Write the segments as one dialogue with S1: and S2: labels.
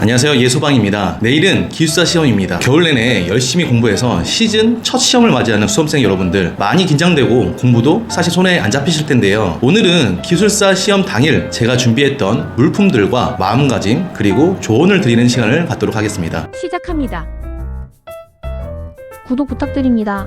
S1: 안녕하세요, 예소방입니다. 내일은 기숙사 시험입니다. 겨울 내내 열심히 공부해서 시즌 첫 시험을 맞이하는 수험생 여러분들, 많이 긴장되고 공부도 사실 손에 안 잡히실 텐데요. 오늘은 기술사 시험 당일 제가 준비했던 물품들과 마음가짐 그리고 조언을 드리는 시간을 갖도록 하겠습니다.
S2: 시작합니다. 구독 부탁드립니다.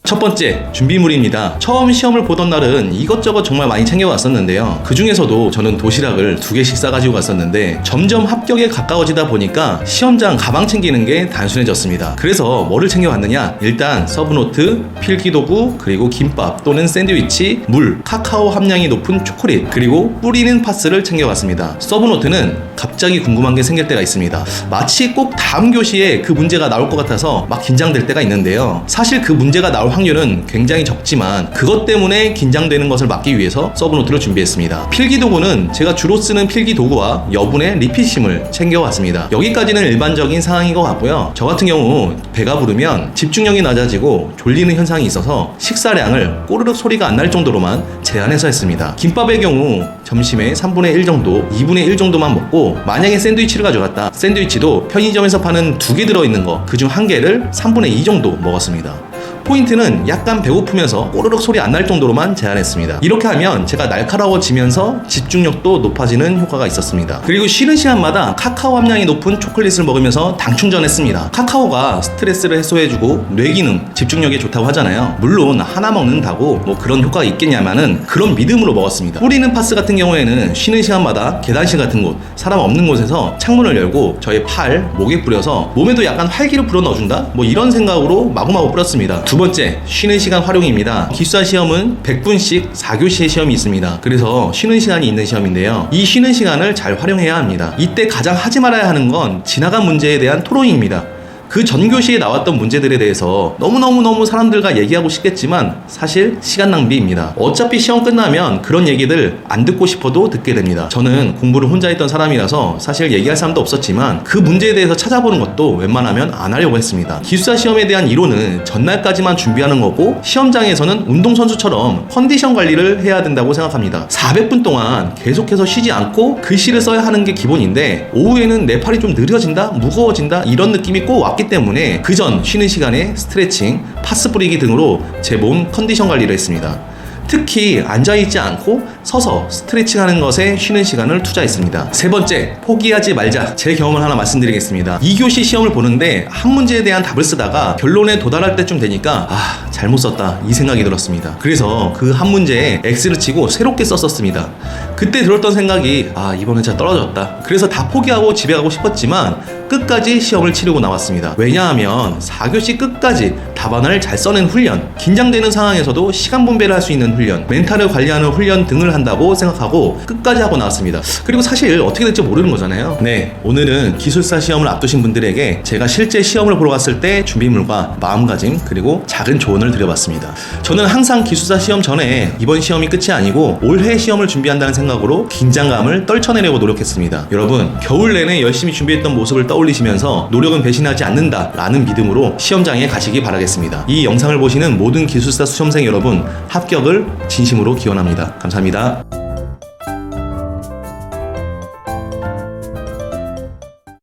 S1: 첫 번째, 준비물입니다. 처음 시험을 보던 날은 이것저것 정말 많이 챙겨왔었는데요. 그 중에서도 저는 도시락을 2개씩 싸가지고 갔었는데 점점 합격에 가까워지다 보니까 시험장 가방 챙기는 게 단순해졌습니다. 그래서 뭐를 챙겨왔느냐? 일단 서브노트, 필기도구, 그리고 김밥 또는 샌드위치, 물, 카카오 함량이 높은 초콜릿, 그리고 뿌리는 파스를 챙겨갔습니다. 서브노트는 갑자기 궁금한 게 생길 때가 있습니다. 마치 꼭 다음 교시에 그 문제가 나올 것 같아서 막 긴장될 때가 있는데요. 사실 그 문제가 나올 확률은 굉장히 적지만 그것 때문에 긴장되는 것을 막기 위해서 서브노트를 준비했습니다. 필기도구는 제가 주로 쓰는 필기도구와 여분의 리필심을 챙겨왔습니다. 여기까지는 일반적인 상황인 것 같고요. 저 같은 경우 배가 부르면 집중력이 낮아지고 졸리는 현상이 있어서 식사량을 꼬르륵 소리가 안 날 정도로만 제한해서 했습니다. 김밥의 경우 점심에 3분의 1 정도, 2분의 1 정도만 먹고, 만약에 샌드위치를 가져갔다. 샌드위치도 편의점에서 파는 2개 들어있는 거, 그중 1개를 3분의 2 정도 먹었습니다. 포인트는 약간 배고프면서 꼬르륵 소리 안 날 정도로만 제한했습니다. 이렇게 하면 제가 날카로워지면서 집중력도 높아지는 효과가 있었습니다. 그리고 쉬는 시간마다 카카오 함량이 높은 초콜릿을 먹으면서 당 충전했습니다. 카카오가 스트레스를 해소해주고 뇌기능, 집중력에 좋다고 하잖아요. 물론 하나 먹는다고 뭐 그런 효과가 있겠냐면은 그런 믿음으로 먹었습니다. 뿌리는 파스 같은 경우에는 쉬는 시간마다 계단실 같은 곳, 사람 없는 곳에서 창문을 열고 저의 팔, 목에 뿌려서 몸에도 약간 활기를 불어 넣어준다? 뭐 이런 생각으로 마구마구 뿌렸습니다. 두 번째, 쉬는 시간 활용입니다. 기숙사 시험은 100분씩 4교시의 시험이 있습니다. 그래서 쉬는 시간이 있는 시험인데요. 이 쉬는 시간을 잘 활용해야 합니다. 이때 가장 하지 말아야 하는 건 지나간 문제에 대한 토론입니다. 그 전교시에 나왔던 문제들에 대해서 너무너무 사람들과 얘기하고 싶겠지만 사실 시간 낭비입니다. 어차피 시험 끝나면 그런 얘기들 안 듣고 싶어도 듣게 됩니다. 저는 공부를 혼자 했던 사람이라서 사실 얘기할 사람도 없었지만 그 문제에 대해서 찾아보는 것도 웬만하면 안 하려고 했습니다. 기숙사 시험에 대한 이론은 전날까지만 준비하는 거고 시험장에서는 운동선수처럼 컨디션 관리를 해야 된다고 생각합니다. 400분 동안 계속해서 쉬지 않고 글씨를 써야 하는 게 기본인데 오후에는 내 팔이 좀 느려진다? 무거워진다? 이런 느낌이 꼭 왔기 때문에 그 전 쉬는 시간에 스트레칭, 파스 뿌리기 등으로 제 몸 컨디션 관리를 했습니다. 특히 앉아있지 않고 서서 스트레칭하는 것에 쉬는 시간을 투자했습니다. 세 번째, 포기하지 말자. 제 경험을 하나 말씀드리겠습니다. 2교시 시험을 보는데 한 문제에 대한 답을 쓰다가 결론에 도달할 때쯤 되니까 잘못 썼다 이 생각이 들었습니다. 그래서 그 한 문제에 X를 치고 새롭게 썼었습니다. 그때 들었던 생각이 이번엔 진짜 떨어졌다. 그래서 다 포기하고 집에 가고 싶었지만 끝까지 시험을 치르고 나왔습니다. 왜냐하면 4교시 끝까지 답안을 잘 써낸 훈련, 긴장되는 상황에서도 시간 분배를 할 수 있는 훈련, 멘탈을 관리하는 훈련 등을 한다고 생각하고 끝까지 하고 나왔습니다. 그리고 사실 어떻게 될지 모르는 거잖아요. 네, 오늘은 기술사 시험을 앞두신 분들에게 제가 실제 시험을 보러 갔을 때 준비물과 마음가짐 그리고 작은 조언을 드려봤습니다. 저는 항상 기술사 시험 전에 이번 시험이 끝이 아니고 올해 시험을 준비한다는 생각으로 긴장감을 떨쳐내려고 노력했습니다. 여러분, 겨울 내내 열심히 준비했던 모습을 떠올리시면서 노력은 배신하지 않는다 라는 믿음으로 시험장에 가시기 바라겠습니다. 이 영상을 보시는 모든 기술사 수험생 여러분, 합격을 진심으로 기원합니다. 감사합니다.